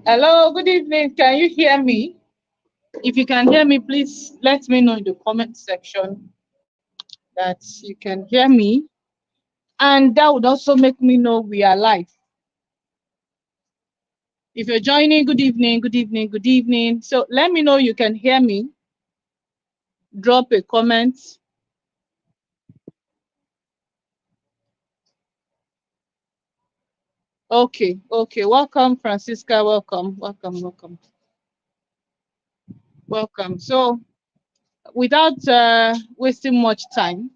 Hello, good evening. Can you hear me? If you can hear me, please let me know in the comment section that you can hear me. And that would also make me know we are live. If you're joining, good evening, good evening, good evening. So let me know you can hear me. Drop a comment. Okay, okay. Welcome, Francisca. Welcome, welcome, welcome, welcome. So without wasting much time,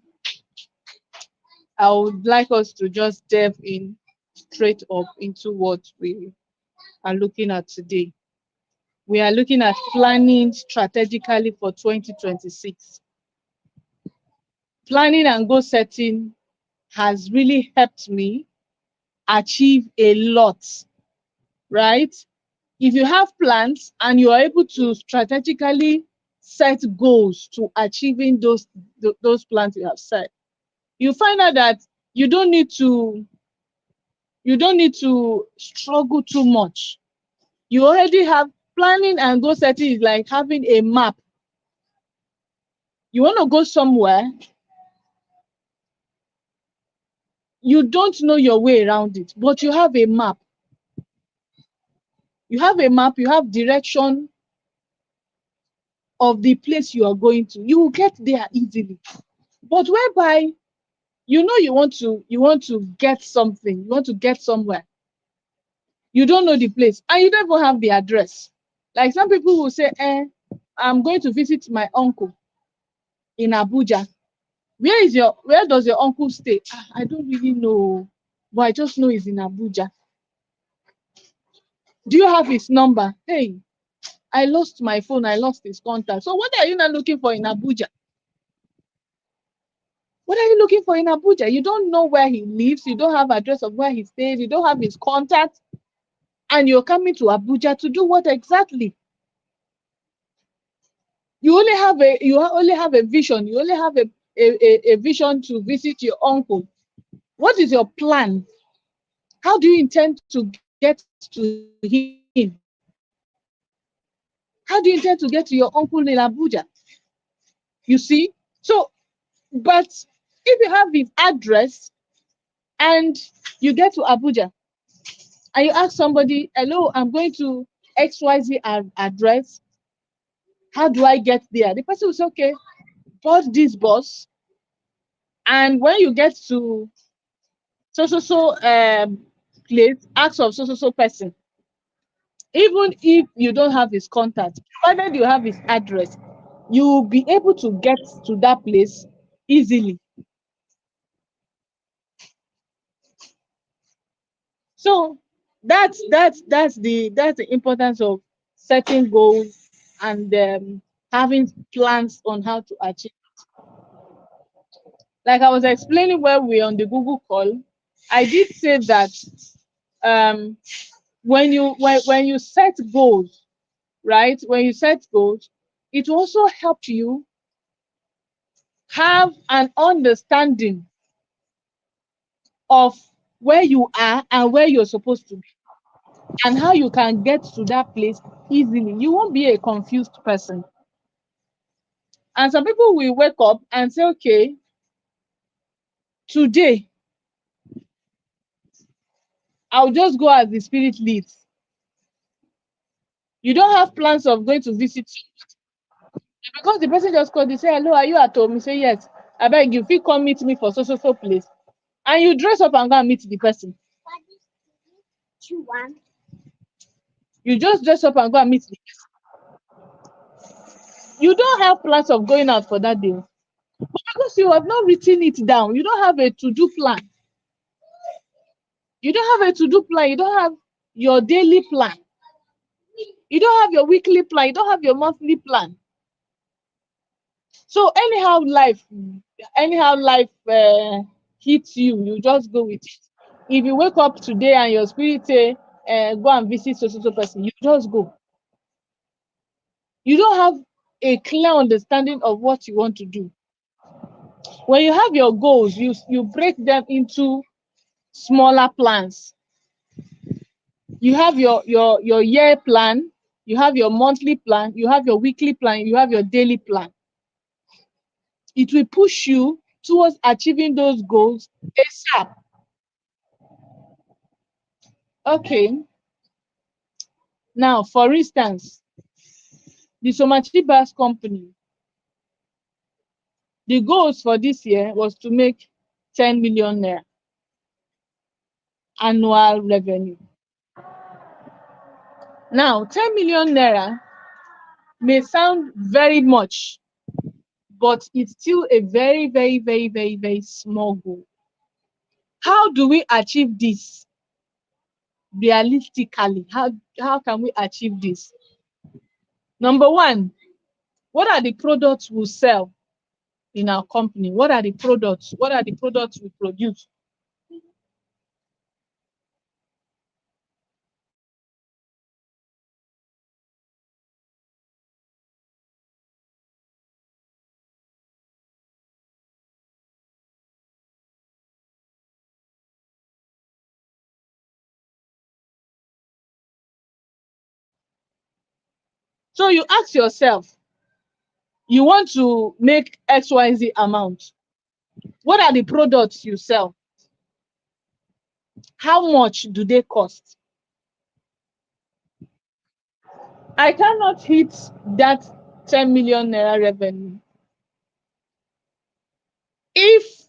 I would like us to just delve in straight up into what we are looking at today. We are looking at planning strategically for 2026. Planning and goal setting has really helped me achieve a lot, right? If you have plans and you are able to strategically set goals to achieving those plans you have set, you find out that you don't need to struggle too much. You already have planning, and goal setting is like having a map. You want to go somewhere, you don't know your way around it, but you have a map. You have a map, you have direction of the place you are going to. You will get there easily. But whereby you want to get something, you want to get somewhere, you don't know the place and you don't even have the address. Like some people will say, I'm going to visit my uncle in Abuja. Where does your uncle stay? I don't really know, but I just know he's in Abuja. Do you have his number? Hey, I lost my phone, I lost his contact. So what are you not looking for in Abuja? What are you looking for in Abuja? You don't know where he lives, you don't have address of where he stays, you don't have his contact, and you're coming to Abuja to do what exactly? You only have a vision, you only have a vision to visit your uncle. What is your plan? How do you intend to get to him? How do you intend to get to your uncle in Abuja? You see? So, but if you have his address and you get to Abuja and you ask somebody, hello, I'm going to XYZ address. How do I get there? The person will say, okay, board this bus. And when you get to so place, ask of so person. Even if you don't have his contact, provided you have his address, you will be able to get to that place easily. So that's the importance of setting goals and having plans on how to achieve. Like I was explaining when we were on the Google call, I did say that um, when you set goals, right? When you set goals, it will also help you have an understanding of where you are and where you're supposed to be and how you can get to that place easily. You won't be a confused person. And some people will wake up and say, okay, today I'll just go as the spirit leads. You don't have plans of going to visit because the person just called, they say, hello, are you at home? You say, yes. I beg you, if you come meet me for so place. And you dress up and go and meet the person. You just dress up and go and meet the person. You don't have plans of going out for that day. But because you have not written it down, you don't have a to-do plan. You don't have a to-do plan. You don't have your daily plan. You don't have your weekly plan. You don't have your monthly plan. So anyhow life hits you, you just go with it. If you wake up today and your spirit say, go and visit so person, you just go. You don't have a clear understanding of what you want to do. When you have your goals, you break them into smaller plans. You have your year plan, you have your monthly plan, you have your weekly plan, you have your daily plan. It will push you towards achieving those goals ASAP. Okay. Now, for instance, the Somachi Bus Company, the goals for this year was to make 10 million naira annual revenue. Now, 10 million naira may sound very much, but it's still a very, very, very, very, very small goal. How do we achieve this realistically? How can we achieve this? Number one, what are the products we sell in our company? What are the products? What are the products we produce? So you ask yourself, you want to make XYZ amount. What are the products you sell? How much do they cost? I cannot hit that 10 million naira revenue if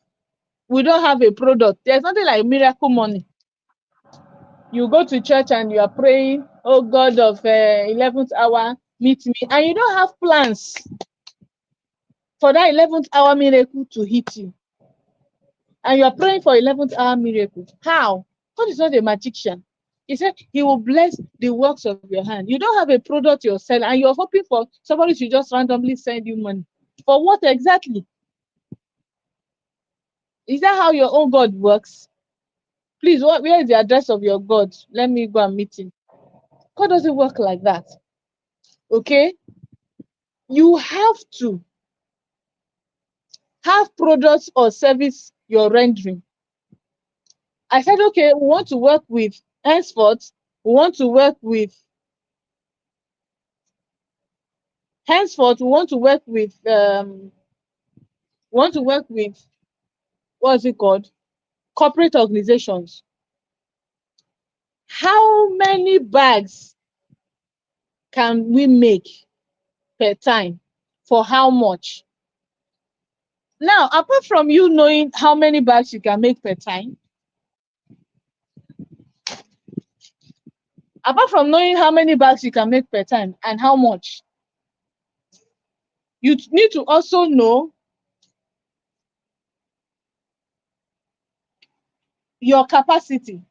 we don't have a product. There's nothing like miracle money. You go to church and you are praying, oh God of 11th hour, meet me. And you don't have plans for that 11th hour miracle to hit you. And you are praying for 11th hour miracle. How? God is not a magician. He said he will bless the works of your hand. You don't have a product you're selling and you're hoping for somebody to just randomly send you money. For what exactly? Is that how your own God works? Please, where is the address of your God? Let me go and meet him. God doesn't work like that. Okay? You have to have products or service you're rendering. I said, okay, we want to work with henceforth, we want to work with henceforth, we want to work with what's it called? Corporate organizations. How many bags can we make per time? For how much? Now, apart from you knowing how many bags you can make per time, apart from knowing how many bags you can make per time and how much, you need to also know your capacity.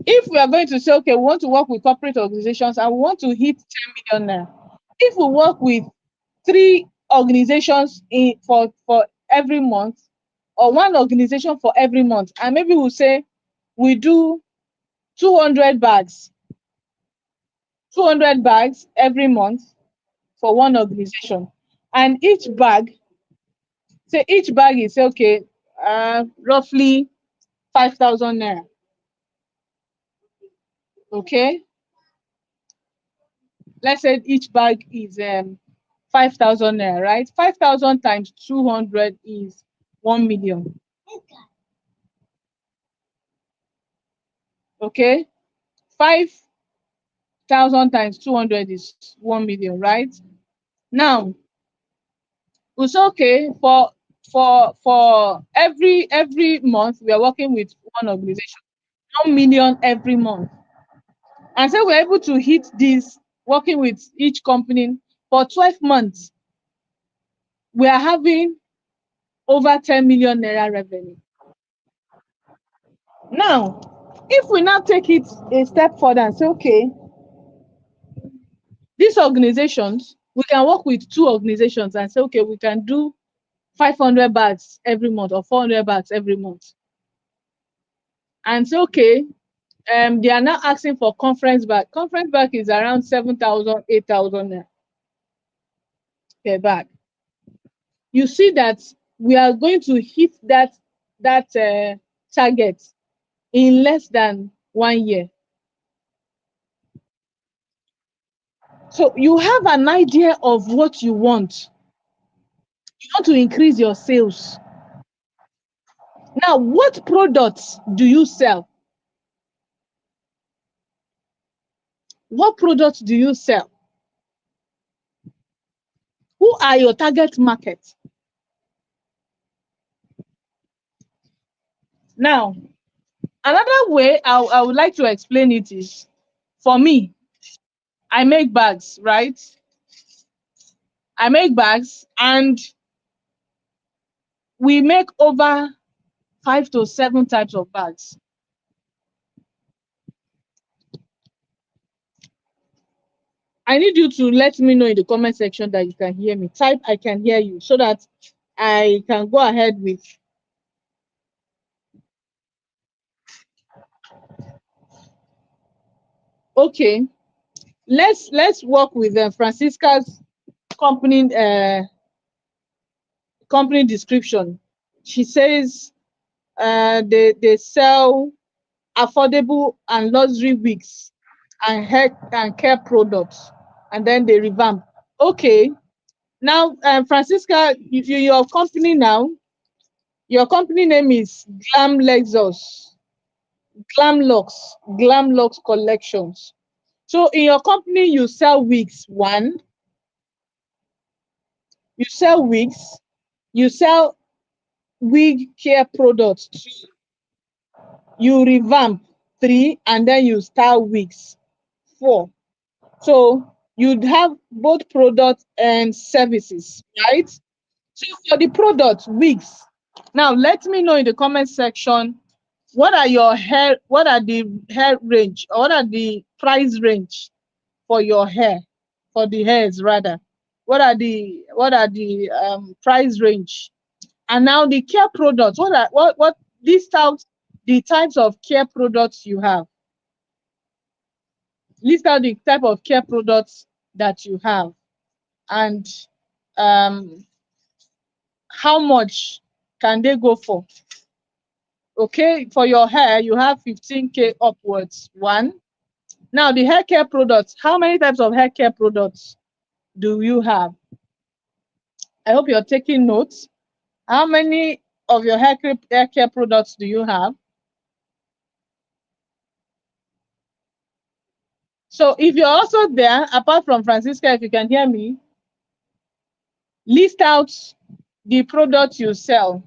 If we are going to say, okay, we want to work with corporate organizations and we want to hit 10 million naira, if we work with 3 organizations for every month, or 1 organization for every month, and maybe we'll say we do 200 bags 200 bags every month for 1 organization, and each bag is okay, roughly 5,000 naira. Okay, let's say each bag is 5,000 naira, right? 5,000 times 200 is 1 million. Okay, 5,000 times 200 is 1 million, right? Now we say, okay, for every month we are working with 1 organization, 1 million every month, and so we're able to hit this working with each company for 12 months. We are having over 10 million naira revenue. Now, if we now take it a step further and say, okay, these organizations, we can work with 2 organizations and say, okay, we can do 500 bags every month or 400 bags every month. And say, okay, they are now asking for conference bag. Conference bag is around 7,000, 8,000 per bag. You see that we are going to hit that target in less than 1 year. So you have an idea of what you want. You want to increase your sales. Now, what products do you sell? What products do you sell? Who are your target market? Now, another way I would like to explain it is, for me, I make bags, right? I make bags, and we make over 5 to 7 types of bags. I need you to let me know in the comment section that you can hear me. Type I can hear you so that I can go ahead with. Okay, let's work with Francisca's company company description. She says they sell affordable and luxury wigs and hair and care products, and then they revamp. Okay, now Francisca, your company now, your company name is Glam Lexus, Glamlux Collections. So in your company, you sell wigs. One, you sell wigs, you sell wig care products. Two, you revamp. Three, and then you style wigs. Four. So you'd have both products and services, right? So for the product, wigs. Now let me know in the comment section, what are the hair range, or what are the price range for your hair, for the hairs rather. What are the price range? And now the care products, what list out the types of care products you have. List out the type of care products that you have, and um how much can they go for. Okay, for your hair, you have 15K upwards. One. Now the hair care products, how many types of hair care products do you have? I hope you're taking notes. How many of your hair care products do you have? So if you're also there, apart from Francisca, if you can hear me, list out the products you sell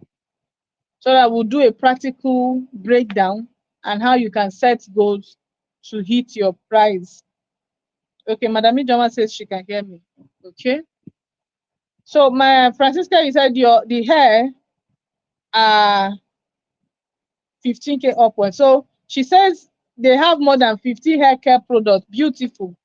so that we'll do a practical breakdown and how you can set goals to hit your price. Okay, Madam Ijoma says she can hear me. Okay. So my Francisca, you said the hair are 15K upwards. So she says they have more than 50 hair care products. Beautiful.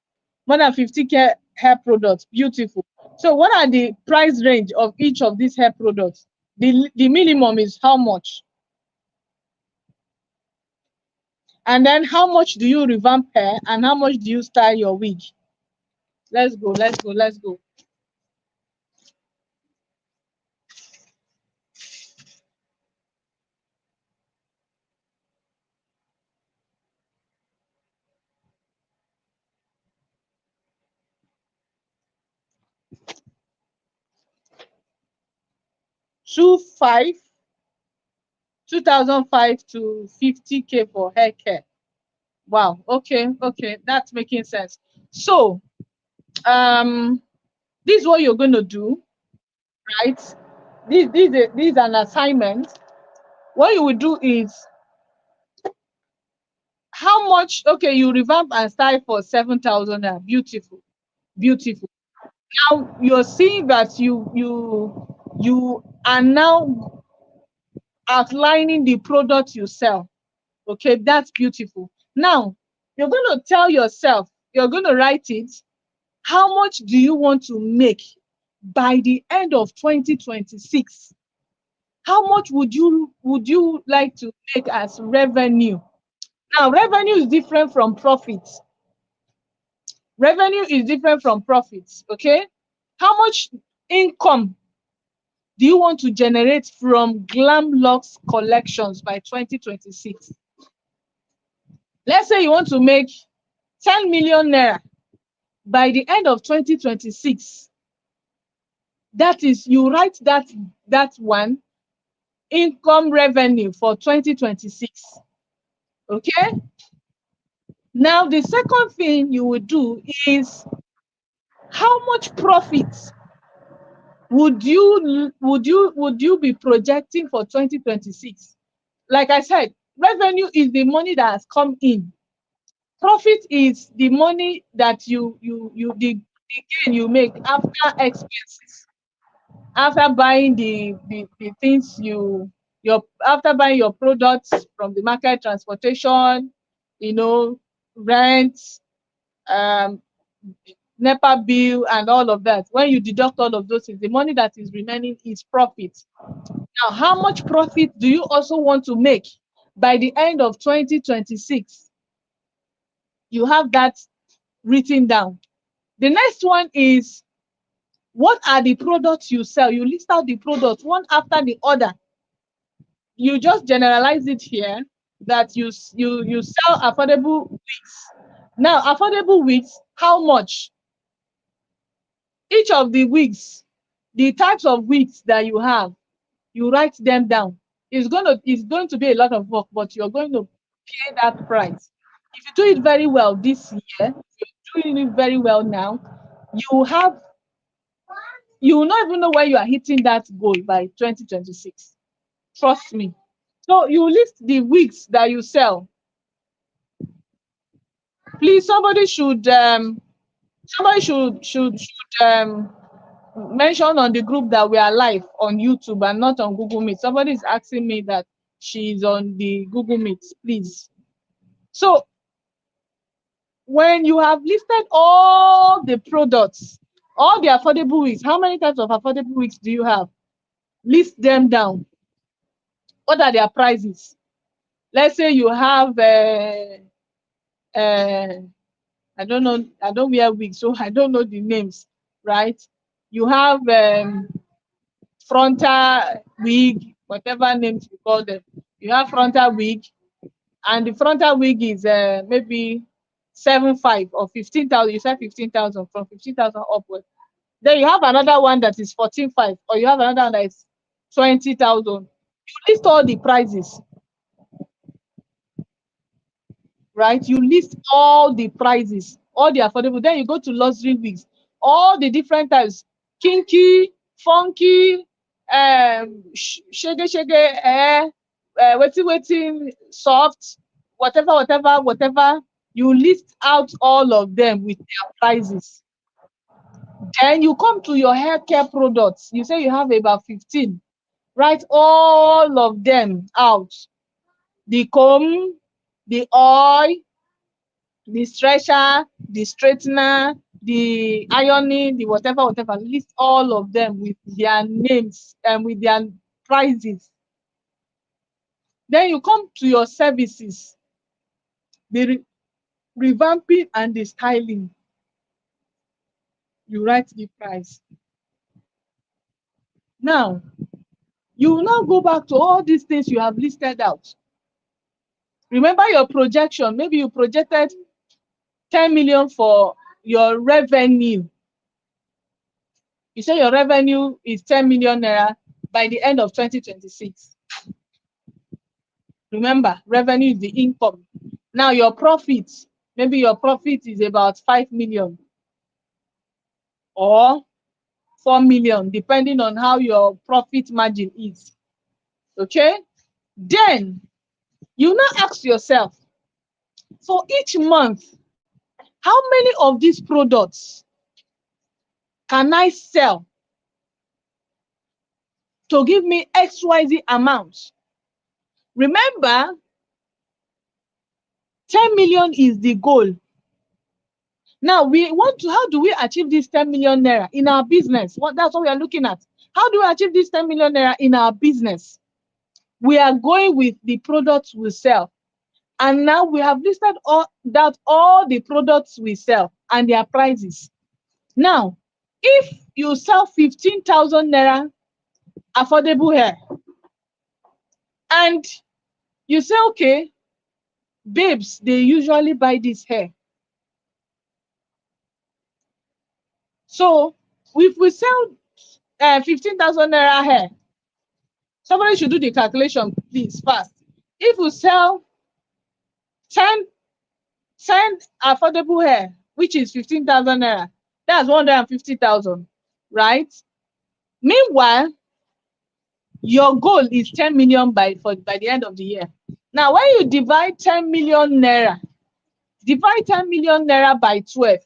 More than 50K hair products. Beautiful. So what are the price range of each of these hair products? The minimum is how much? And then how much do you revamp hair, and how much do you style your wig? Let's go, let's go, let's go. Two 2005 to 50K for hair care. Wow. Okay. Okay. That's making sense. So, this is what you're going to do, right? This is an assignment. What you will do is, how much? Okay, you revamp and style for 7,000. Beautiful, beautiful. Now you're seeing that you are now outlining the product you sell. Okay, that's beautiful. Now you're going to tell yourself, you're going to write it. How much do you want to make by the end of 2026? How much would you like to make as revenue? Now, revenue is different from profits. Revenue is different from profits. Okay, how much income do you want to generate from Glamlux collections by 2026? Let's say you want to make 10 million naira by the end of 2026. That is, you write that one income revenue for 2026. Okay. Now the second thing you will do is, how much profit would you be projecting for 2026? Like I said, revenue is the money that has come in. Profit is the money that the gain you make after expenses, after buying the things your after buying your products from the market, transportation, you know, rent, um NEPA bill, and all of that. When you deduct all of those things, the money that is remaining is profit. Now, how much profit do you also want to make by the end of 2026? You have that written down. The next one is, what are the products you sell? You list out the products one after the other. You just generalize it here that you sell affordable wigs. Now, affordable wigs, how much? Each of the wigs, the types of wigs that you have, you write them down. It's going to be a lot of work, but you're going to pay that price. If you do it very well this year, you're doing it very well now, you will not even know when you are hitting that goal by 2026. Trust me. So you list the wigs that you sell. Please, somebody should mention on the group that we are live on YouTube and not on Google Meet. Somebody is asking me that she's on the Google Meet, please. So when you have listed all the products, all the affordable wigs, how many types of affordable wigs do you have? List them down. What are their prices? Let's say you have uh, I don't know, I don't wear wigs, so I don't know the names, right? You have frontal wig, whatever names you call them. You have frontal wig, and the frontal wig is maybe 7.5 or 15,000. You said 15,000, from 15,000 upwards. Then you have another one that is 14.5, or you have another one that is 20,000. You list all the prices, right? You list all the prices, all the affordable. Then you go to luxury wigs, all the different types: kinky, funky, shege, waiting, soft, whatever. You list out all of them with their prices. Then you come to your hair care products. You say you have about 15. Write all of them out: the comb, the oil, the stretcher, the straightener, the ironing, the whatever. List all of them with their names and with their prices. Then you come to your services, the revamping and the styling. You write the price. Now, you will now go back to all these things you have listed out. Remember your projection. Maybe you projected 10 million for your revenue. You say your revenue is 10 million naira by the end of 2026. Remember, revenue is the income. Now your profit, maybe your profit is about 5 million or 4 million, depending on how your profit margin is. Okay? Then you now ask yourself, for each month, how many of these products can I sell to give me XYZ amount? Remember, 10 million is the goal. Now we want to, how do we achieve this 10 million naira in our business? That's what we are looking at. How do we achieve this 10 million naira in our business? We are going with the products we sell. And now we have listed all the products we sell and their prices. Now, if you sell 15,000 naira affordable hair, and you say, okay, babes, they usually buy this hair. So if we sell 15,000 naira hair, somebody should do the calculation, please, fast. If we sell 10 affordable hair, which is 15,000 naira, that's 150,000, right? Meanwhile, your goal is 10 million by the end of the year. Now, when you divide 10 million naira, divide 10 million naira by 12.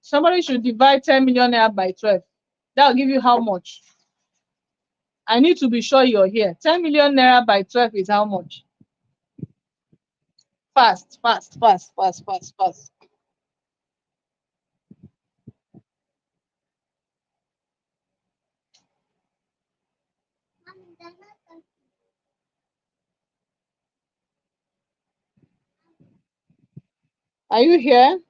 Somebody should divide 10 million naira by 12. That will give you how much? I need to be sure you're here. 10 million naira by 12 is how much? Fast, fast, fast, fast, fast, fast. Are you here?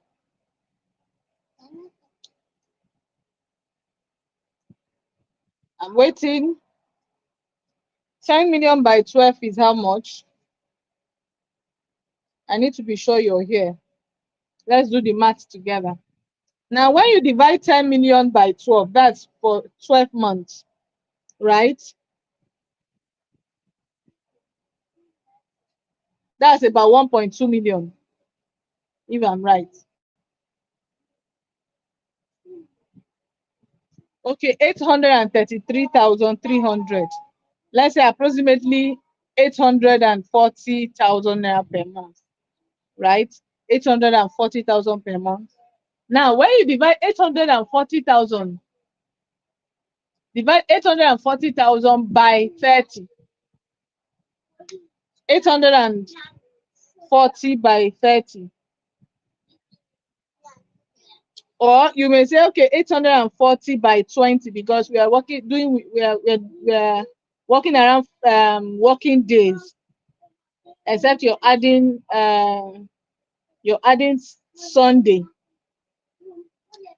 I'm waiting. 10 million by 12 is how much? I need to be sure you're here. Let's do the math together. Now, when you divide 10 million by 12, that's for 12 months, right? That's about 1.2 million, if I'm right. Okay, 833,300. Let's say approximately 840,000 naira per month, right? 840,000 per month. Now, when you divide 840,000, divide 840,000 by 30. 840 by 30. Or you may say, okay, 840 by 20, because we are working working around working days, except you're adding Sunday.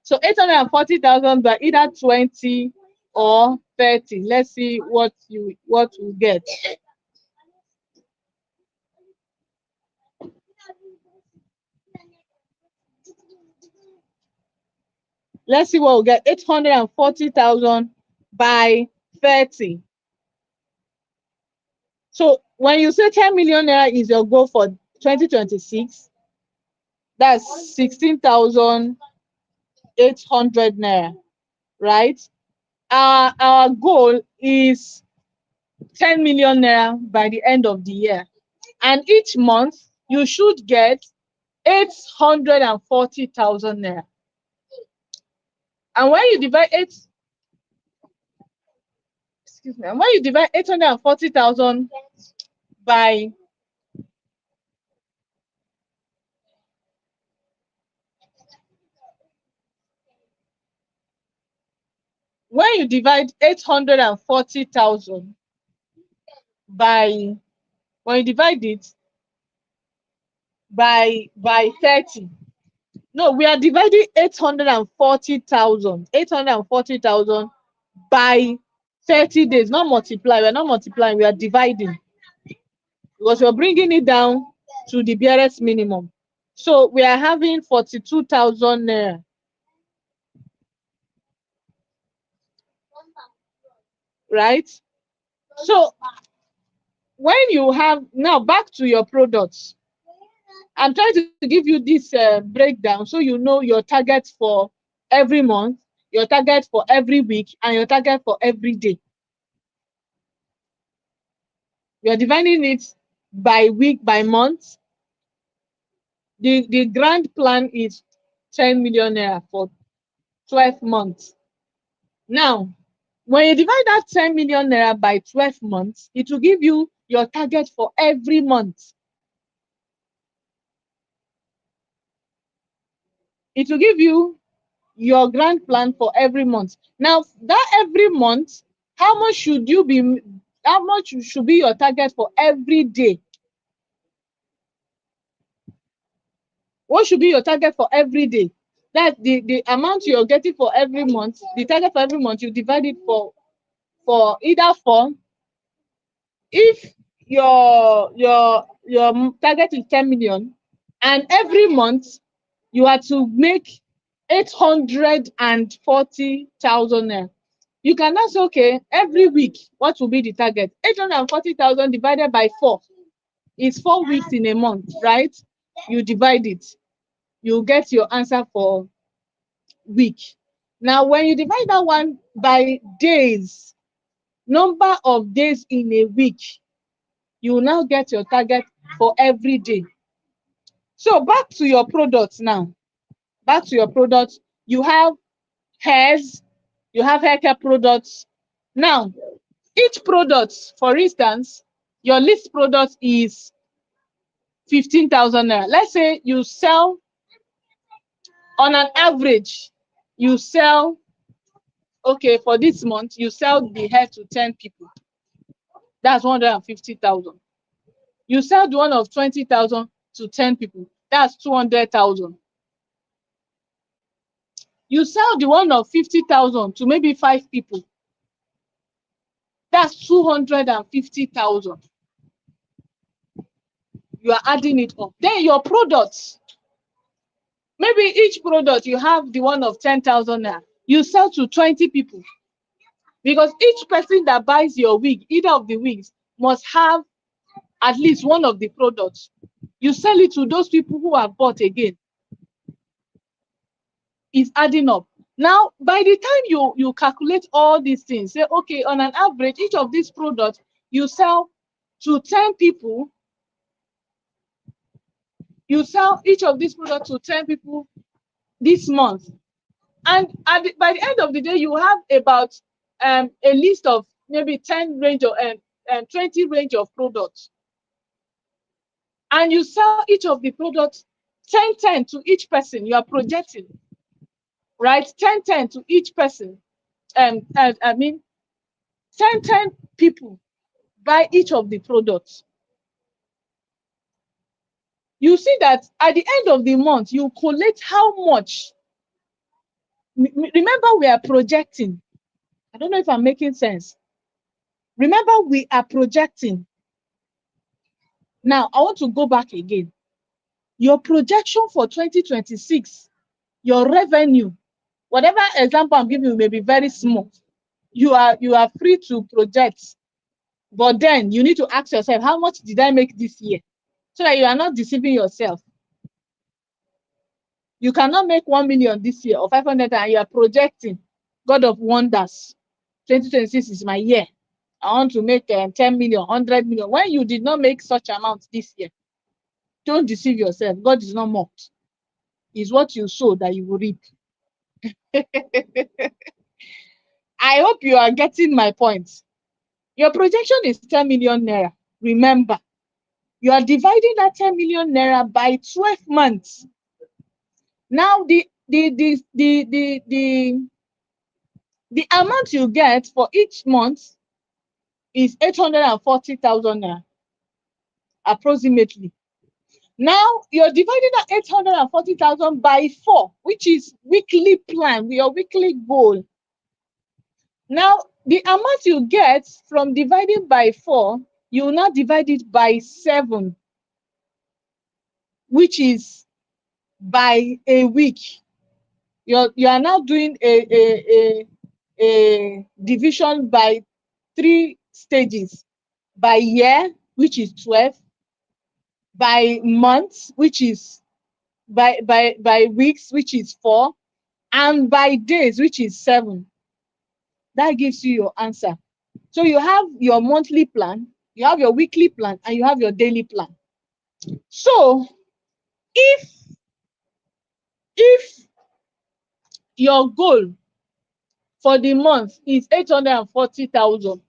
So 840,000 by either 20 or 30. Let's see what you get. Let's see what we get. 840,000 by 30. So when you say 10 million naira is your goal for 2026, that's 16,800 naira, right? Our goal is 10 million naira by the end of the year. And each month, you should get 840,000 naira. And when you divide and when you divide 840,000 by when you divide 840,000 by when you divide it by 30. No, we are dividing 840,000 by 30 days, not multiply. We're not multiplying, we are dividing, because we're bringing it down to the barest minimum. So we are having 42,000 naira, right? So when you have, now back to your products, I'm trying to give you this breakdown so you know your target for every month, your target for every week, and your target for every day. We are dividing it by week, by month. The grand plan is 10 million naira for 12 months. Now, when you divide that 10 million naira by 12 months, it will give you your target for every month. It will give you your grand plan for every month. Now, that every month, how much should be your target for every day? What should be your target for every day? That's the amount you're getting for every month. The target for every month, you divide it for either 4. If your target is 10 million, and every month you are to make 840,000 naira. You can now say, okay, every week, what will be the target? 840,000 divided by 4 is 4 weeks in a month, right? You divide it, you get your answer for week. Now, when you divide that one by days, number of days in a week, you will now get your target for every day. So back to your products now. Back to your products. You have hairs, you have hair care products. Now, each product, for instance, your list product is 15,000 naira. Let's say you sell, on an average, you sell, okay, for this month, you sell the hair to 10 people. That's 150,000. You sell the one of 20,000 to 10 people. That's 200,000. You sell the one of 50,000 to maybe 5 people. That's 250,000. You are adding it up. Then your products, maybe each product you have the one of 10,000 naira. You sell to 20 people, because each person that buys your wig, either of the wigs, must have at least one of the products. You sell it to those people who have bought again. It's adding up. Now, by the time you calculate all these things, say, okay, on an average, each of these products you sell to 10 people. You sell each of these products to 10 people this month. And by the end of the day, you have about a list of maybe 10 range of 20 range of products. And you sell each of the products 10 to each person. You are projecting, right? 10 to each person. I mean, 10 people buy each of the products. You see that at the end of the month, you collect how much. Remember, we are projecting. I don't know if I'm making sense. Remember, we are projecting. Now, I want to go back again. Your projection for 2026, your revenue, whatever example I'm giving you may be very small. You are free to project, but then you need to ask yourself, how much did I make this year? So that you are not deceiving yourself. You cannot make 1 million this year or 500, and you are projecting, God of wonders, 2026 is my year. I want to make 10 million, 100 million. When you did not make such amount this year, don't deceive yourself. God is not mocked. It's what you sow that you will reap. I hope you are getting my point. Your projection is 10 million naira. Remember, you are dividing that 10 million naira by 12 months. Now, the amount you get for each month is 840,000 naira, approximately. Now, you're dividing that 840,000 by 4, which is weekly plan, your weekly goal. Now, the amount you get from dividing by 4, you will now divide it by 7, which is by a week. You are now doing a division by 3 stages: by year, which is 12, by months, which is by weeks, which is 4, and by days, which is 7. That gives you your answer. So you have your monthly plan, you have your weekly plan, and you have your daily plan. So if your goal for the month is 840,000,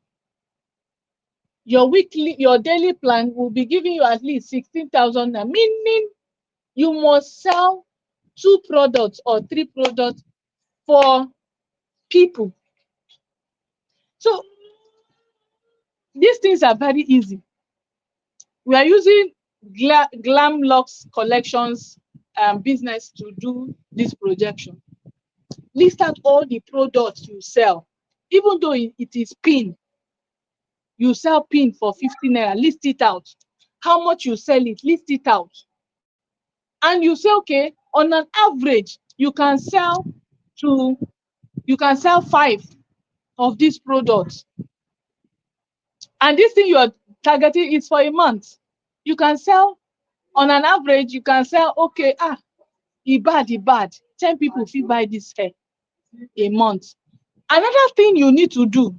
your daily plan will be giving you at least 16,000, meaning you must sell 2 products or 3 products for people. So these things are very easy. We are using Glamlocks Collections business to do this projection. List out all the products you sell, even though it is pin. You sell pin for 50 naira, list it out. How much you sell it, list it out. And you say, okay, on an average, to you can sell 5 of these products. And this thing you are targeting is for a month. You can sell, on an average, you can sell, okay, e bad. 10 people fit buy this hair a month. Another thing you need to do,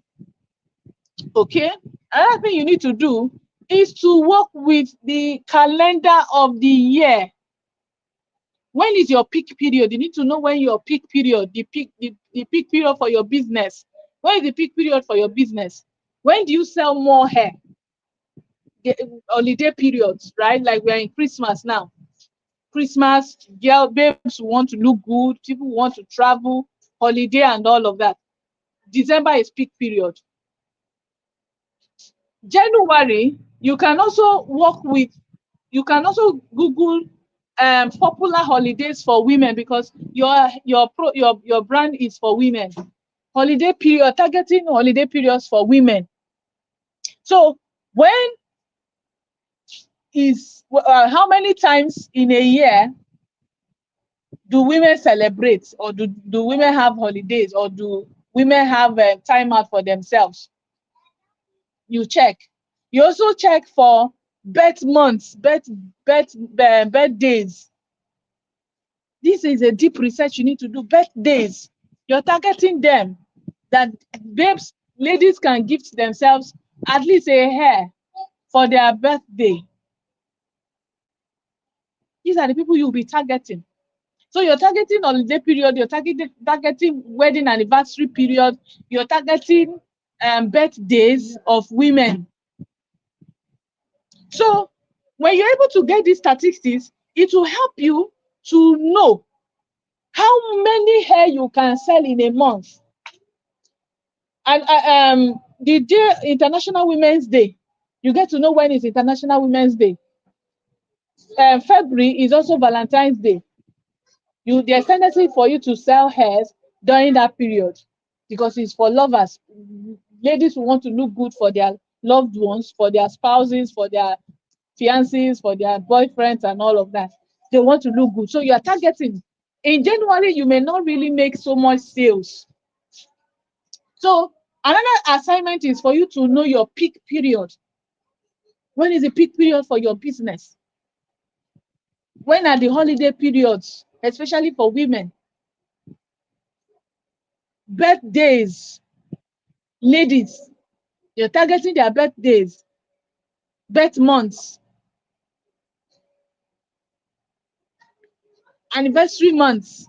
okay, another thing you need to do is to work with the calendar of the year. When is your peak period? You need to know when your peak period, the peak period for your business. When is the peak period for your business? When do you sell more hair? The holiday periods, right? Like we're in Christmas now. Christmas, girl, babes want to look good, people want to travel, holiday and all of that. December is peak period. January, you can also Google popular holidays for women, because your brand is for women. Holiday period, targeting holiday periods for women. So when how many times in a year do women celebrate, or do women have holidays, or do women have time out for themselves? You check. You also check for birth months, birthdays. This is a deep research you need to do. Birthdays, you're targeting them, that ladies can gift themselves at least a hair for their birthday. These are the people you'll be targeting. So you're targeting holiday period, you're targeting wedding anniversary period, you're targeting birthdays of women. So when you're able to get these statistics, it will help you to know how many hair you can sell in a month. And the day International Women's Day, you get to know when is International Women's Day. February is also Valentine's Day. There's tendency for you to sell hairs during that period, because it's for lovers. Ladies who want to look good for their loved ones, for their spouses, for their fiancés, for their boyfriends, and all of that. They want to look good. So you are targeting. In January, you may not really make so much sales. So another assignment is for you to know your peak period. When is the peak period for your business? When are the holiday periods, especially for women? Birthdays. Ladies, you're targeting their birthdays, birth months, anniversary months,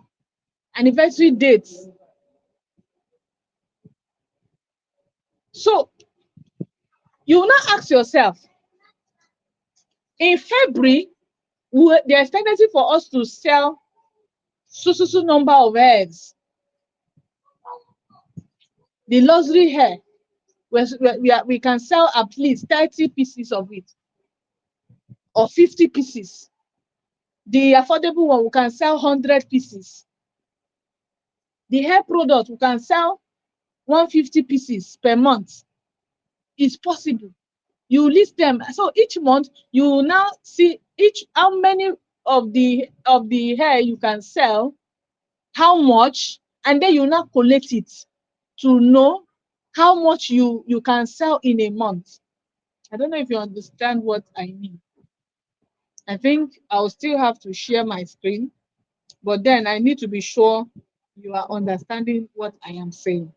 anniversary dates. So you will now ask yourself, in February, there's tendency for us to sell so number of heads. The luxury hair, we can sell at least 30 pieces of it, or 50 pieces. The affordable one, we can sell 100 pieces. The hair product, we can sell 150 pieces per month. It's possible. You list them. So each month, you will now see how many of the hair you can sell, how much, and then you now collect it to know how much you can sell in a month. I don't know if you understand what I mean. I think I'll still have to share my screen, but then I need to be sure you are understanding what I am saying.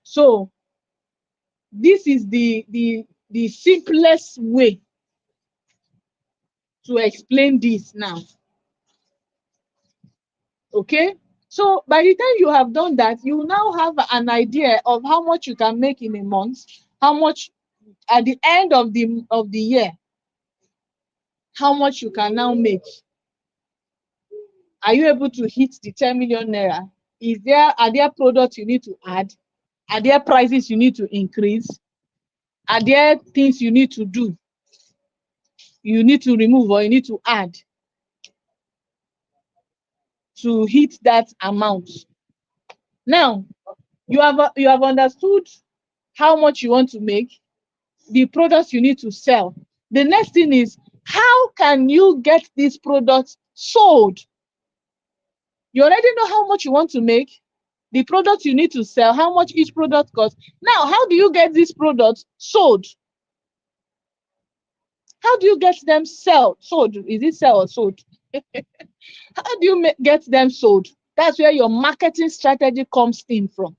So this is the simplest way to explain this now. Okay, so by the time you have done that, you now have an idea of how much you can make in a month, how much at the end of the year, how much you can now make. Are you able to hit the 10 million naira? Are there products you need to add? Are there prices you need to increase? Are there things you need to do? You need to remove, or you need to add to hit that amount? Now, you have understood how much you want to make, the products you need to sell. The next thing is, how can you get these products sold? You already know how much you want to make, the products you need to sell, how much each product costs. Now, how do you get these products sold? How do you get them sold? Is it sell or sold? How do you get them sold? That's where your marketing strategy comes in from.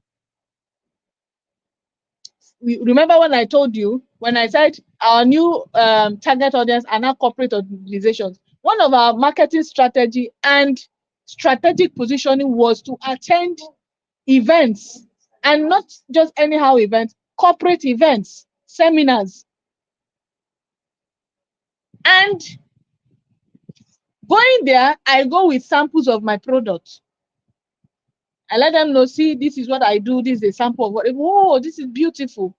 Remember when I told you, when I said our new target audience are now corporate organizations, one of our marketing strategy and strategic positioning was to attend events, and not just anyhow events, corporate events, seminars. And going there, I go with samples of my products. I let them know, see, this is what I do. This is a sample of what, oh, this is beautiful.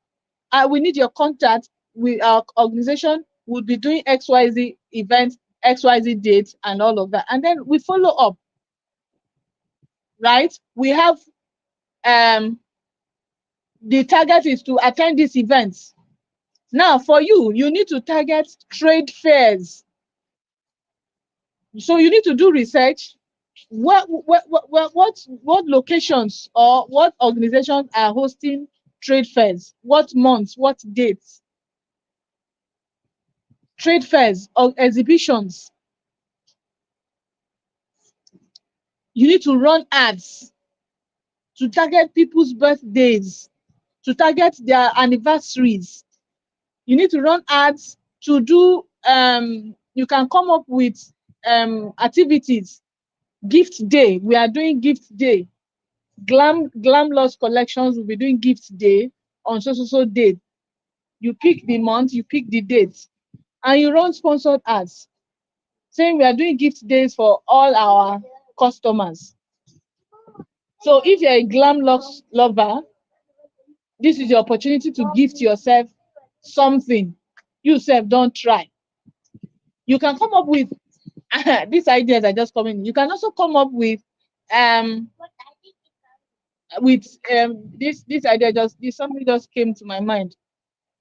We need your contact with our organization. We'll be doing XYZ events, XYZ dates, and all of that. And then we follow up, right? We have, the target is to attend these events. Now, for you, you need to target trade fairs. So you need to do research. What locations or what organizations are hosting trade fairs? What months? What dates? Trade fairs or exhibitions. You need to run ads to target people's birthdays, to target their anniversaries. You need to run ads to do, you can come up with activities. Gift day, we are doing gift day. Glam Loss Collections will be doing gift day on so date. You pick the month, you pick the date, and you run sponsored ads saying we are doing gift days for all our customers. So if you're a glam loss lover, this is your opportunity to gift yourself something. You self, don't try. You can come up with these ideas are just coming. You can also come up with this idea, something just came to my mind.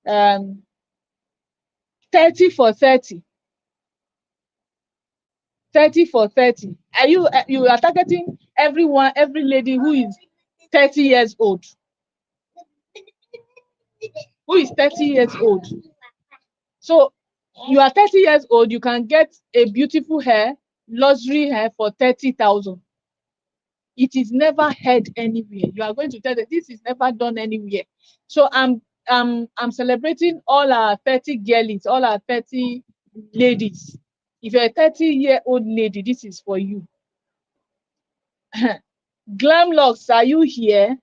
30 for 30. 30 for 30. Are you are targeting every lady who is 30 years old? Who is 30 years old? So you are 30 years old, you can get a beautiful hair, luxury hair for 30,000. It is never heard anywhere. You are going to tell them this is never done anywhere. So I'm celebrating all our 30 girlies, all our 30 ladies. If you're a 30-year-old lady, this is for you. Glamlocks, are you here?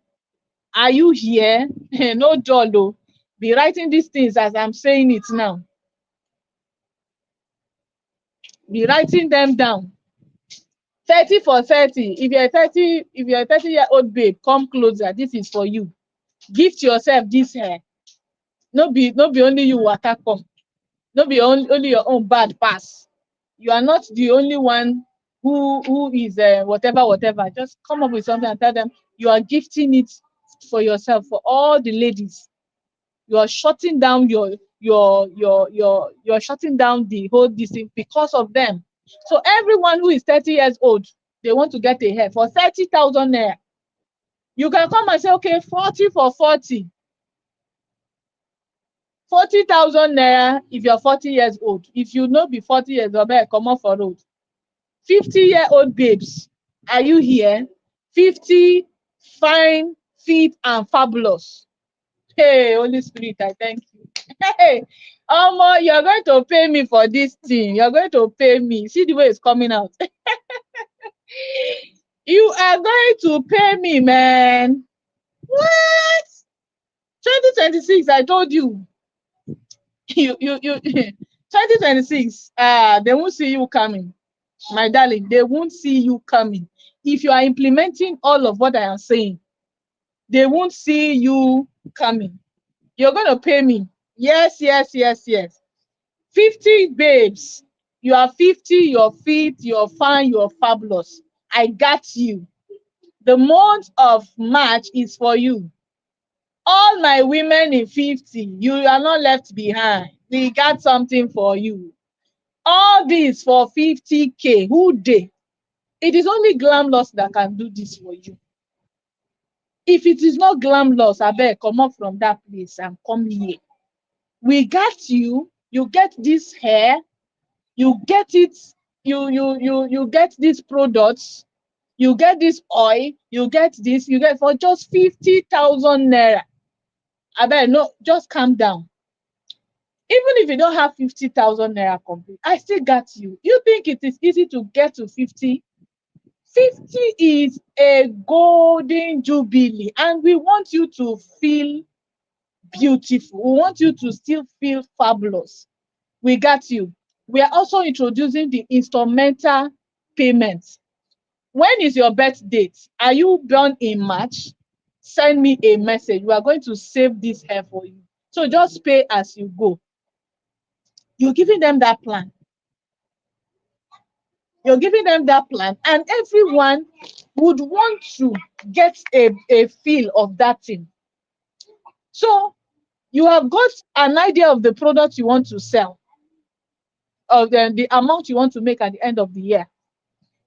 Are you here? No jollo. Be writing these things as I'm saying it now. Be writing them down. 30 for 30. If you're a 30-year-old babe, come closer. This is for you. Gift yourself this hair. No be only you waka come. No be only your own bad pass. You are not the only one who is whatever. Just come up with something and tell them you are gifting it for yourself, for all the ladies. You are shutting down you're shutting down the whole thing because of them. So everyone who is 30 years old, they want to get a hair for 30,000 naira. You can come and say, okay, 40 for 40. 40,000 naira if you're 40 years old. If you know be 40 years old, come off for road. 50-year-old babes, are you here? 50, fine, fit, and fabulous. Hey, Holy Spirit, I thank you. Hey, you're going to pay me for this thing. You're going to pay me. See the way it's coming out. You are going to pay me, man. What? 2026, I told you. You 2026, they won't see you coming. My darling, they won't see you coming. If you are implementing all of what I am saying, they won't see you coming. You're going to pay me. Yes. 50 babes. You are 50, you're fit, you're fine, you're fabulous. I got you. The month of March is for you. All my women in 50, you are not left behind. We got something for you. All this for 50K. Who dey? It is only Glamless that can do this for you. If it is not Glamless, abeg comot from that place and come here. We got you. You get this hair. You get it. You get these products. You get this oil. You get this. You get for just 50,000 naira. Abeg, no, just calm down. Even if you don't have 50,000 naira complete, I still got you. You think it is easy to get to 50? 50 is a golden jubilee, and we want you to feel beautiful. We want you to still feel fabulous. We got you. We are also introducing the instrumental payments. When is your birth date? Are you born in March? Send me a message. We are going to save this hair for you. So just pay as you go. You're giving them that plan. You're giving them that plan, and everyone would want to get a feel of that thing. So you have got an idea of the product you want to sell, of the amount you want to make at the end of the year.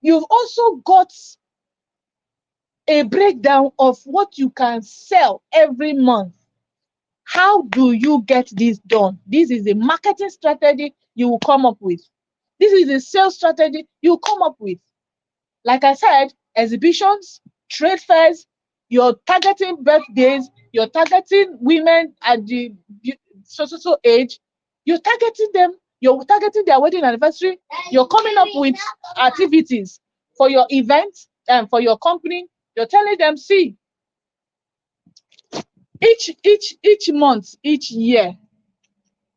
You've also got a breakdown of what you can sell every month. How do you get this done? This is a marketing strategy you will come up with. This is a sales strategy you come up with. Like I said, exhibitions, trade fairs, you're targeting birthdays, you're targeting women at the so age, you're targeting them, you're targeting their wedding anniversary, you're coming up with activities for your event and for your company. You're telling them, see, each month, each year,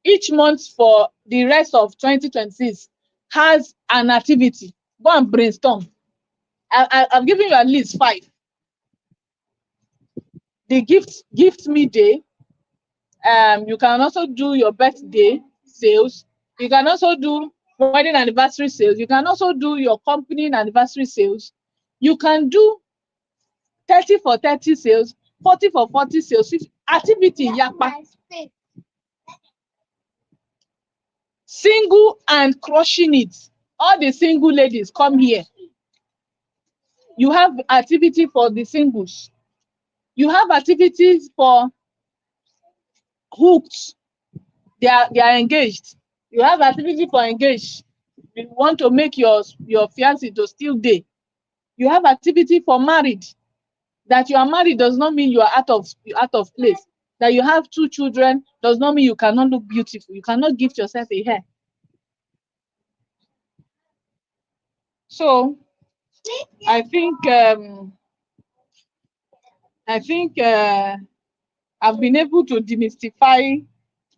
each month for the rest of 2026 has an activity. Go and brainstorm. I've given you at least 5. The gift me day. You can also do your birthday sales. You can also do wedding anniversary sales. You can also do your company anniversary sales. You can do 30 for 30 sales, 40 for 40 sales. Activity yakpa. Single and crushing it. All the single ladies come here. You have activity for the singles. You have activities for hooked. They are engaged. You have activity for engaged. You want to make your fiancé to still date. You have activity for married. That you are married does not mean you are out of place. That you have 2 children does not mean you cannot look beautiful. You cannot gift yourself a hair. So I think I've been able to demystify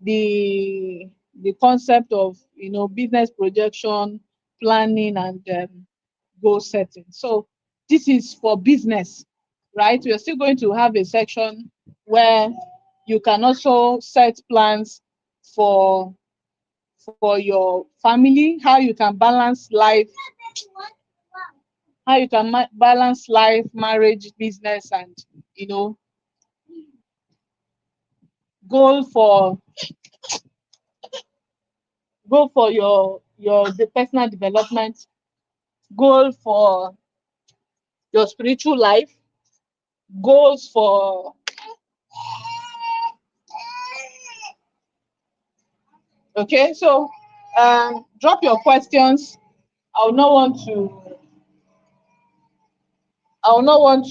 the concept of business projection, planning, and goal setting. So this is for business, right? We are still going to have a section where you can also set plans for your family, how you can balance life, marriage, business, and goal for the personal development, goal for your spiritual life, goals for okay. So drop your questions. I will not want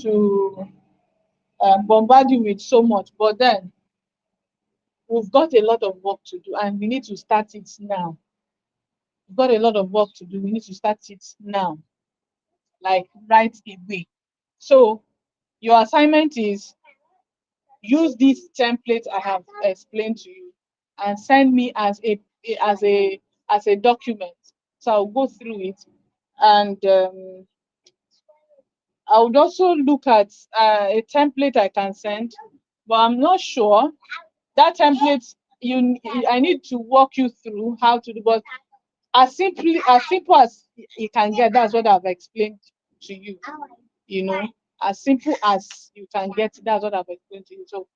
to bombard you with so much, but then we've got a lot of work to do, and we need to start it now. We've got a lot of work to do. We need to start it now, like right away. So your assignment is use this template I have explained to you and send me as a document. So I'll go through it, and I would also look at a template I can send, but I'm not sure that template. I need to walk you through how to do, but as simple as you can get. That's what I've explained to you. As simple as you can get. That's what I've explained to you. So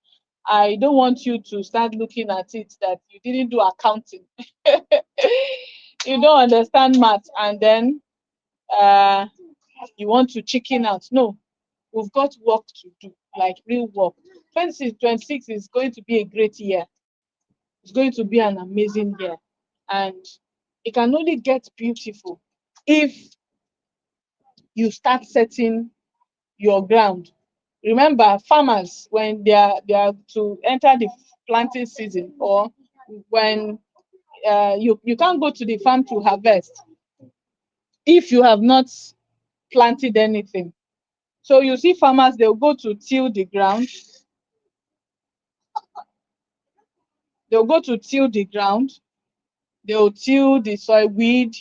I don't want you to start looking at it that you didn't do accounting. You don't understand math, and then uh, you want to chicken out. No, we've got work to do, like real work. 2026 is going to be a great year. It's going to be an amazing year. And it can only get beautiful if you start setting your ground. Remember, farmers, when they are to enter the planting season, or when you can't go to the farm to harvest if you have not planted anything. So you see farmers, they'll go to till the ground. They'll go to till the ground. They'll till the soil, weed,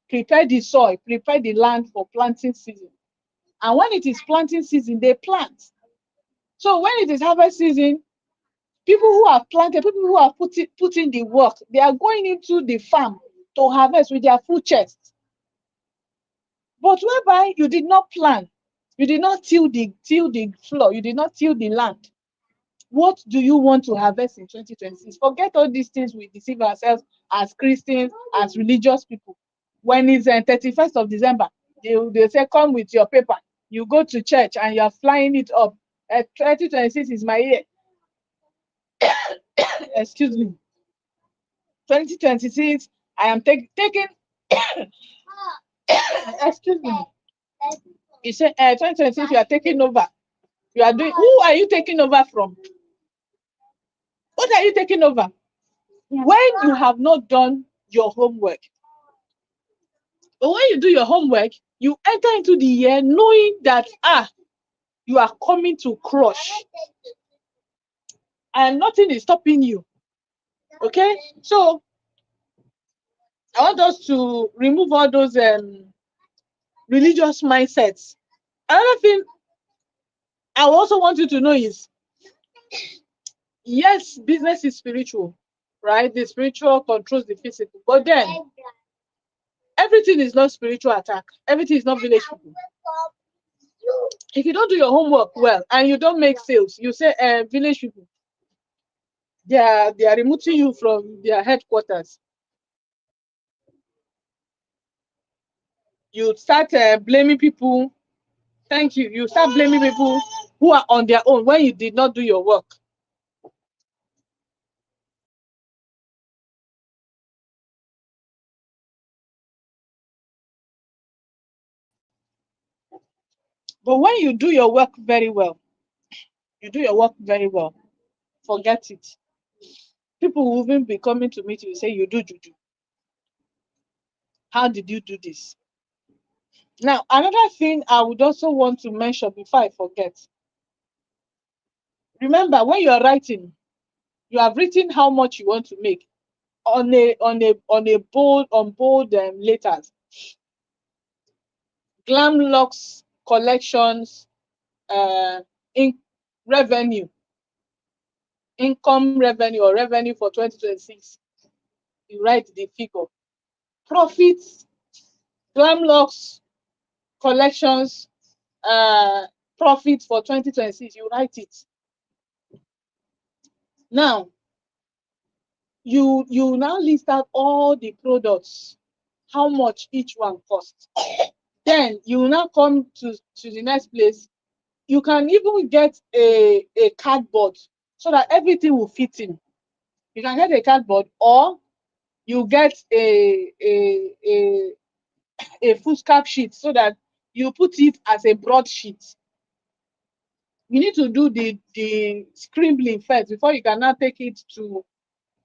prepare the soil, prepare the land for planting season. And when it is planting season, they plant. So when it is harvest season, people who have planted, people who have put in the work, they are going into the farm to harvest with their full chest. But whereby you did not plan, you did not till the floor, you did not till the land. What do you want to harvest in 2026? Forget all these things we deceive ourselves as Christians, as religious people. When it's 31st of December, they say, come with your paper. You go to church and you're flying it up. 2026 is my year. Excuse me. 2026, I am taking, excuse me. You say, 2026, you are taking over. You are doing, who are you taking over from? What are you taking over? When you have not done your homework. But when you do your homework, you enter into the year knowing that, you are coming to crush. And nothing is stopping you. Okay? So, I want us to remove all those religious mindsets. Another thing I also want you to know is, yes, business is spiritual, right? The spiritual controls the physical. But then, everything is not spiritual attack. Everything is not village people. If you don't do your homework well and you don't make sales, you say, village people, they are removing you from their headquarters. You start blaming people. Thank you. You start blaming people who are on their own when you did not do your work. But when you do your work very well, forget it. People will even be coming to meet you and say, you do juju. How did you do this? Now, another thing I would also want to mention before I forget. Remember, when you are writing, you have written how much you want to make on bold letters. Glam locks collections, in revenue, income revenue or revenue for 2026. You write the figure. Profits, Glam locks collections, profit for 2026. You write it. Now, you now list out all the products, how much each one costs. Then you now come to the next place. You can even get a cardboard so that everything will fit in. You can get a cardboard, or you get a foolscap sheet so that you put it as a broadsheet. You need to do the scribbling first before you can now take it to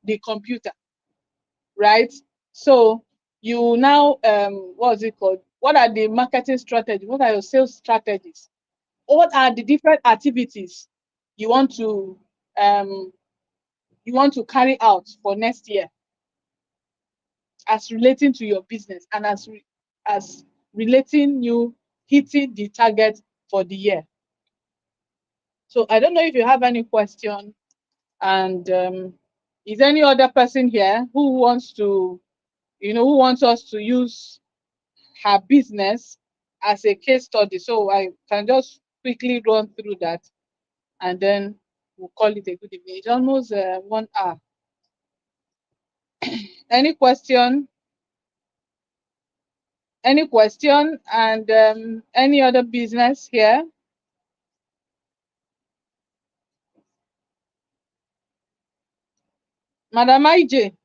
the computer, right? So you now what's it called? What are the marketing strategies? What are your sales strategies? What are the different activities you want to carry out for next year as relating to your business and as relating you hitting the target for the year? So I don't know if you have any question, and is any other person here who wants to, who wants us to use her business as a case study? So I can just quickly run through that, and then we'll call it a good evening. It's almost 1 hour. Any question? Any question? And any other business here? Madam IJ.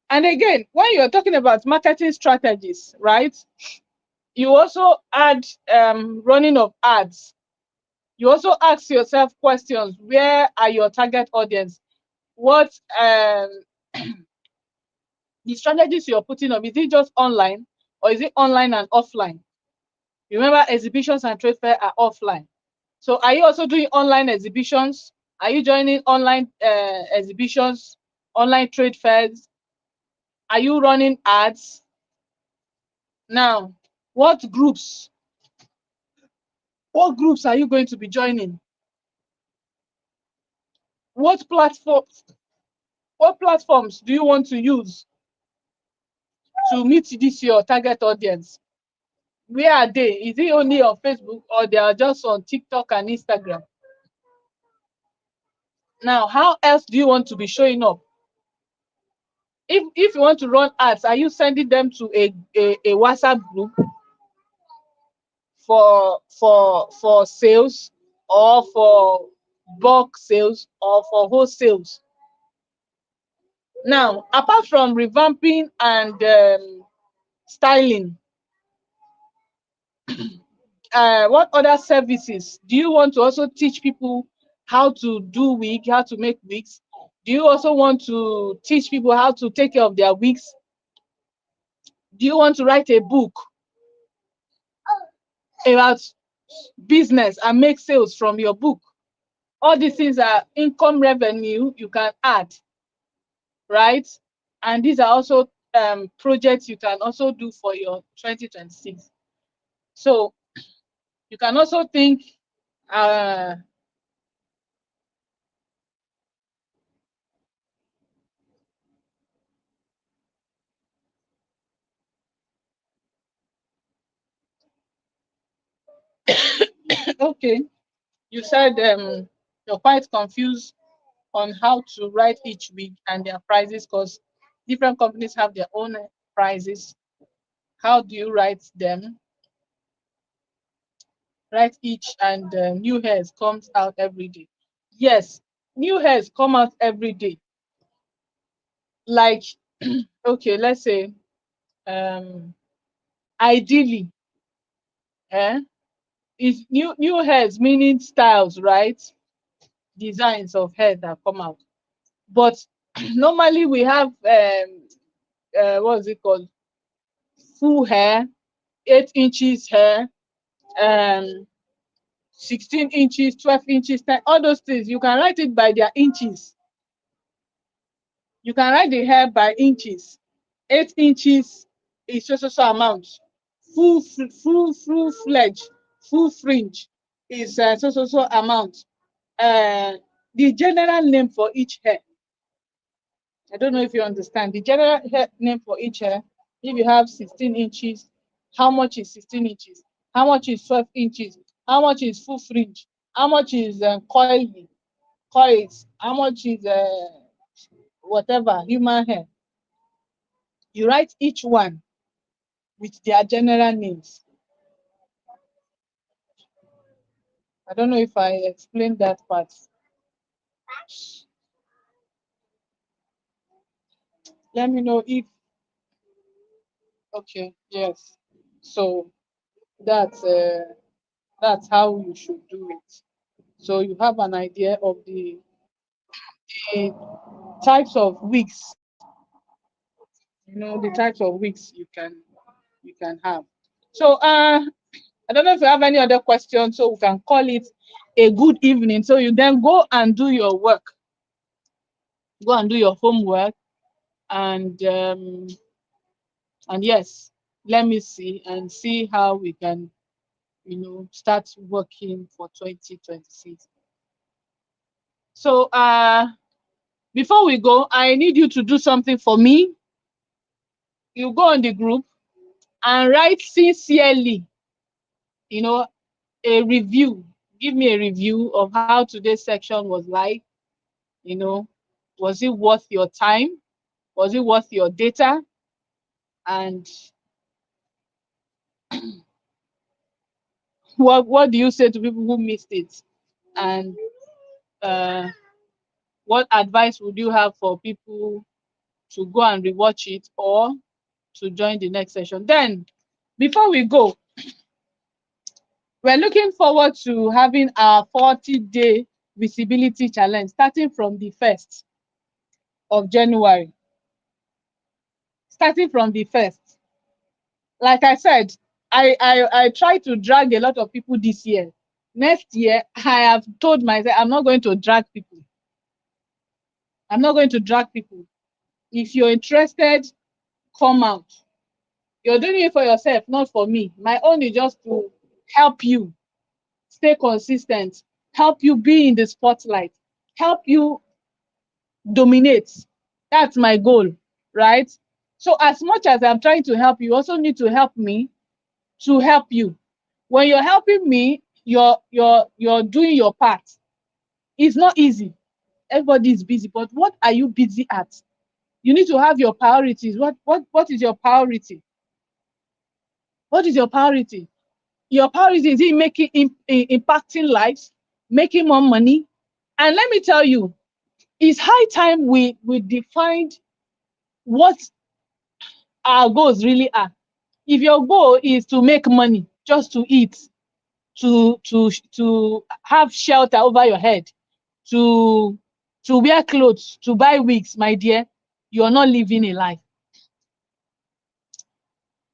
And again, when you're talking about marketing strategies, right? You also add running of ads. You also ask yourself questions. Where are your target audience? What the strategies you're putting up, is it just online or is it online and offline? Remember, exhibitions and trade fair are offline. So are you also doing online exhibitions? Are you joining online exhibitions, online trade fairs? Are you running ads? Now, what groups are you going to be joining? What platforms do you want to use to meet this your target audience? Where are they? Is it only on Facebook or they are just on TikTok and Instagram? Now, how else do you want to be showing up? If you want to run ads, are you sending them to a WhatsApp group for sales, or for bulk sales, or for wholesales? Now, apart from revamping and styling, what other services do you want to also teach people how to do wig, how to make wigs? Do you also want to teach people how to take care of their wigs? Do you want to write a book about business and make sales from your book? All these things are income revenue you can add, right? And these are also projects you can also do for your 2026. So you can also think uh, okay, you said you're quite confused on how to write each week and their prices, because different companies have their own prices. How do you write them? Write each, and new hairs comes out every day. Yes, new hairs come out every day. Like, okay, let's say ideally, eh, is new hairs meaning styles, right? Designs of hair that come out. But normally we have what's it called? Full hair, 8 inches hair, um 16 inches, 12 inches, 10, all those things. You can write it by their inches. You can write the hair by inches. 8 inches is so amount. Full fledged, full fringe is so amount. The general name for each hair, I don't know if you understand. The general hair name for each hair, if you have 16 inches, how much is 16 inches? How much is 12 inches? How much is full fringe? How much is coils? How much is whatever, human hair? You write each one with their general names. I don't know if I explained that part. Let me know if, okay, yes. So that's uh, that's how you should do it. So you have an idea of the types of wigs, the types of wigs you can have. So I don't know if you have any other questions, so we can call it a good evening. So you then go and do your work, go and do your homework, and yes, let me see and see how we can start working for 2026. So Before we go, I need you to do something for me. You go on the group and write sincerely, you know, a review. Give me a review of how today's section was like. You know, was it worth your time? Was it worth your data? And what do you say to people who missed it? And uh, what advice would you have for people to go and rewatch it or to join the next session? Then, before we go, we're looking forward to having our 40-day visibility challenge starting from the 1st of January. Starting from the 1st. Like I said, I try to drag a lot of people this year. Next year, I have told myself I'm not going to drag people. I'm not going to drag people. If you're interested, come out. You're doing it for yourself, not for me. My own is just to help you stay consistent, help you be in the spotlight, help you dominate. That's my goal, right? So as much as I'm trying to help you, also need to help me to help you. When you're helping me, you're doing your part. It's not easy. Everybody is busy, but what are you busy at? You need to have your priorities. What is your priority? What is your priority? Your priority is in making impacting lives, making more money. And let me tell you, it's high time we defined what our goals really are. If your goal is to make money, just to eat, to have shelter over your head, to wear clothes, to buy wigs, my dear, you're not living a life.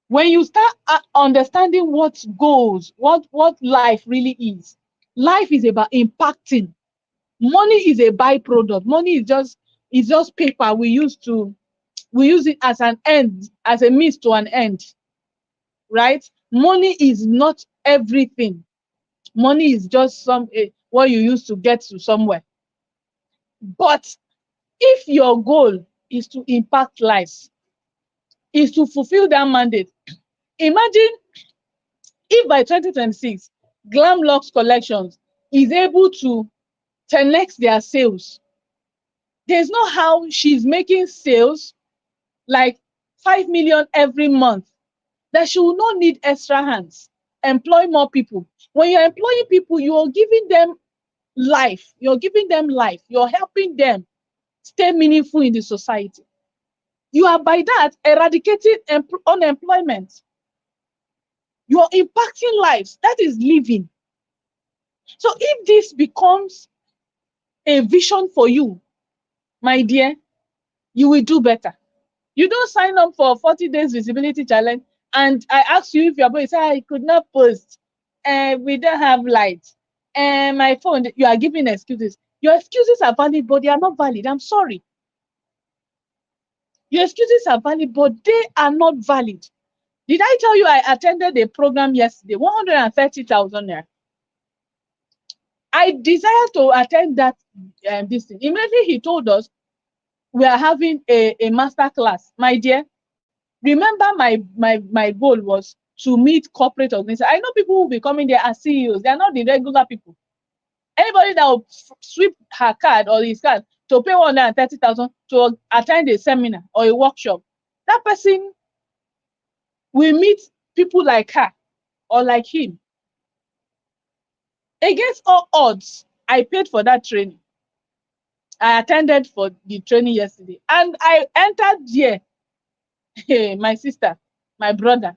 When you start understanding what goals, what life really is, life is about impacting. Money is a byproduct. Money is just paper we use it as an end, as a means to an end, right? Money is not everything. Money is just what you use to get to somewhere. But if your goal is to impact lives, is to fulfill that mandate, imagine if by 2026, Glam Lux Collections is able to 10x their sales. There's no how she's making sales like 5 million every month that she will not need extra hands. Employ more people. When you're employing people, you're giving them life. You're giving them life. You're helping them stay meaningful in the society. You are by that eradicating unemployment. You're impacting lives. That is living. So if this becomes a vision for you, my dear, you will do better. You don't sign up for 40 days visibility challenge and I ask you if you're going to say, I could not post, we don't have light, and my phone, you are giving excuses. Your excuses are valid, but they are not valid. I'm sorry. Your excuses are valid, but they are not valid. Did I tell you I attended a program yesterday, 130,000 naira? I desire to attend that this thing. Immediately he told us we are having a master class. My dear, remember my goal was to meet corporate organizations. I know people will be coming there as CEOs. They are not the regular people. Anybody that will sweep her card or his card to pay 130,000 to attend a seminar or a workshop, that person will meet people like her or like him. Against all odds, I paid for that training. I attended for the training yesterday and I entered there. Hey, my sister, my brother,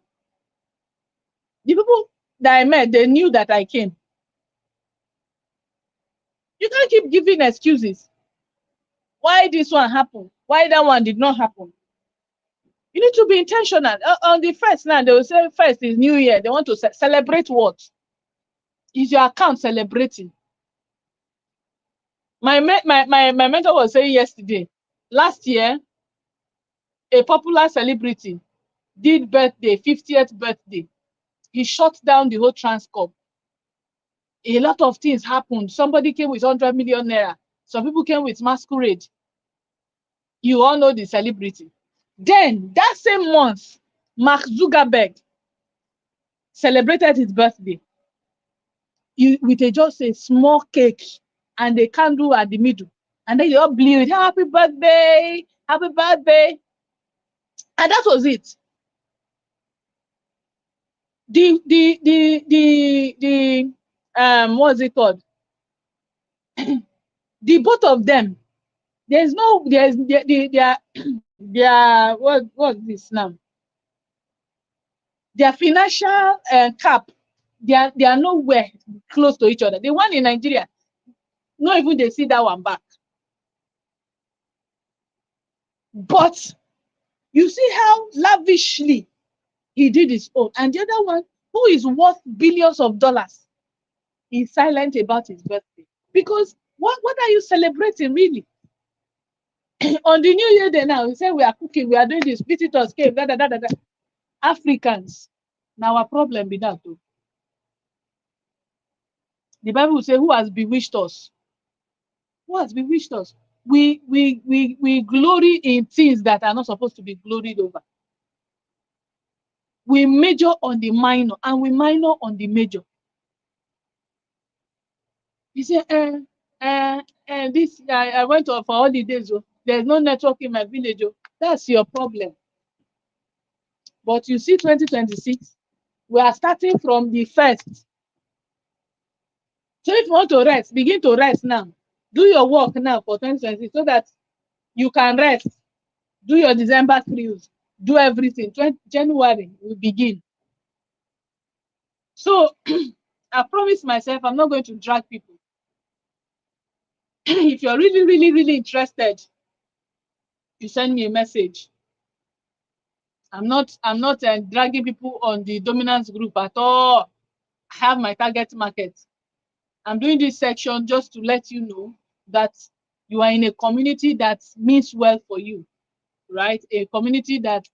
the people that I met, they knew that I came. You can't keep giving excuses. Why this one happened? Why that one did not happen? You need to be intentional. On the first now, they will say first is New Year. They want to celebrate what? Is your account celebrating? My mentor was saying yesterday, last year, a popular celebrity did birthday, 50th birthday. He shut down the whole Transcorp. A lot of things happened. Somebody came with 100 million naira. Some people came with masquerade. You all know the celebrity. Then that same month, Mark Zuckerberg celebrated his birthday with just a small cake and a candle at the middle. And then they all blew it. Happy birthday! Happy birthday! And that was it. The what's it called? The both of them, their what's this now? Their financial cap, they are nowhere close to each other. The one in Nigeria, not even they see that one back. But you see how lavishly he did his own. And the other one, who is worth billions of dollars, is silent about his birthday. Because what are you celebrating really? On the New Year Day now, we say we are cooking, we are doing this, visitors came, da da da da da. Africans. Now our problem be that too. The Bible will say, who has bewitched us? Who has bewitched us? We glory in things that are not supposed to be gloried over. We major on the minor and we minor on the major. You say, I went for holidays. Oh, there's no network in my village. Oh, that's your problem. But you see, 2026, we are starting from the first. So if you want to rest, begin to rest now. Do your work now for 2026 so that you can rest. Do your December cruise. Do everything. January will begin. So I promised myself I'm not going to drag people. If you're really, really, really interested, you send me a message. I'm not dragging people on the dominance group at all. I have my target market. I'm doing this section just to let you know that you are in a community that means well for you, right? A community that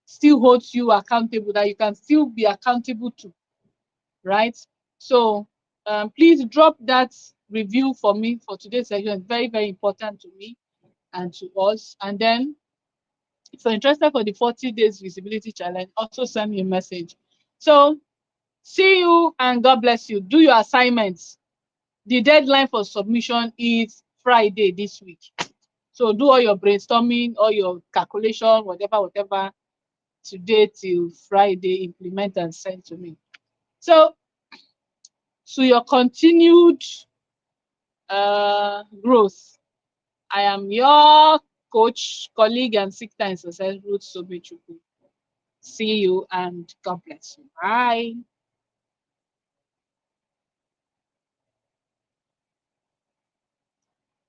still holds you accountable, that you can still be accountable to, right? So please drop that review for me for today's session. It's very, very important to me and to us. And then if you're interested for the 40 days visibility challenge, also send me a message. So see you and God bless you. Do your assignments. The deadline for submission is Friday this week. So do all your brainstorming, all your calculation, whatever, today till Friday, implement and send to me. So your continued growth, I am your coach, colleague, and 6 times success, Ruth Sobechuku. See you and God bless you. Bye.